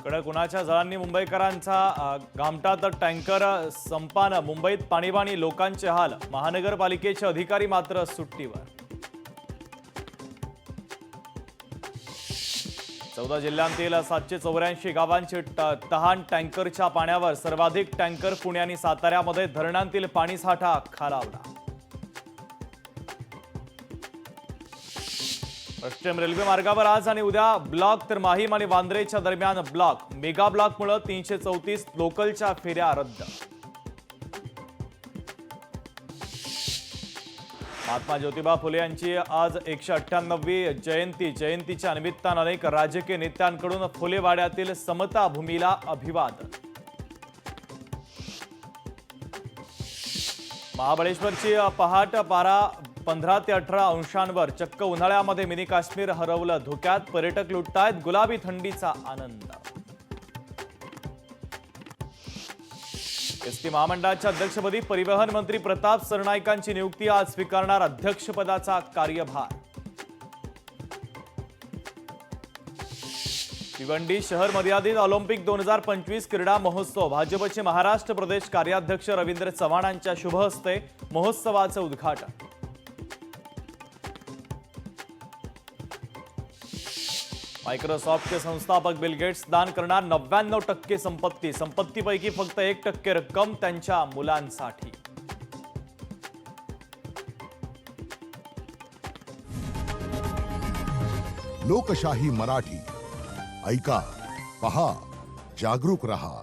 कडक उन्हाच्या झळांनी मुंबईकरांचा घामटा तर टँकर संपानं मुंबईत पाणीबाणी लोकांचे हाल। महानगरपालिकेचे अधिकारी मात्र सुट्टीवर। 14 जिल्ह्यांतील 784 गावांची तहान टँकरच्या पाण्यावर। सर्वाधिक टँकर पुणे आणि साताऱ्यामध्ये धरणांतील पाणीसाठा खालावला। पश्चिम रेल्वे मार्गावर आज आणि उद्या ब्लॉक तर माहीम आणि वांद्रेच्या दरम्यान ब्लॉक। मेगा ब्लॉकमुळे 334 लोकलच्या फेऱ्या रद्द। महात्मा ज्योतिबा फुले यांची आज 198वी जयंतीच्या निमित्तानं अनेक राजकीय नेत्यांकडून फुलेवाड्यातील समता भूमीला अभिवादन। महाबळेश्वरची पहाट पारा 15 ते 18 अंशांवर। चक्क उन्हाळ्यामध्ये मिनी काश्मीर हरवलं धुक्यात। पर्यटक लुटतायत गुलाबी थंडीचा आनंद। एसटी महामंडळाच्या अध्यक्षपदी परिवहन मंत्री प्रताप सरनाईकांची नियुक्ती। आज स्वीकारणार अध्यक्षपदाचा कार्यभार। भिवंडी शहर मर्यादित ऑलिम्पिक 2025 क्रीडा महोत्सव। भाजपचे महाराष्ट्र प्रदेश कार्याध्यक्ष रवींद्र चव्हाणांच्या शुभ हस्ते महोत्सवाचं उद्घाटन। मायक्रोसॉफ्टचे संस्थापक बिल गेट्स दान करणार 99% संपत्ती। संपत्तीपैकी फक्त 1% रक्कम त्यांच्या मुलांसाठी। लोकशाही मराठी ऐका, पहा, जागरूक रहा।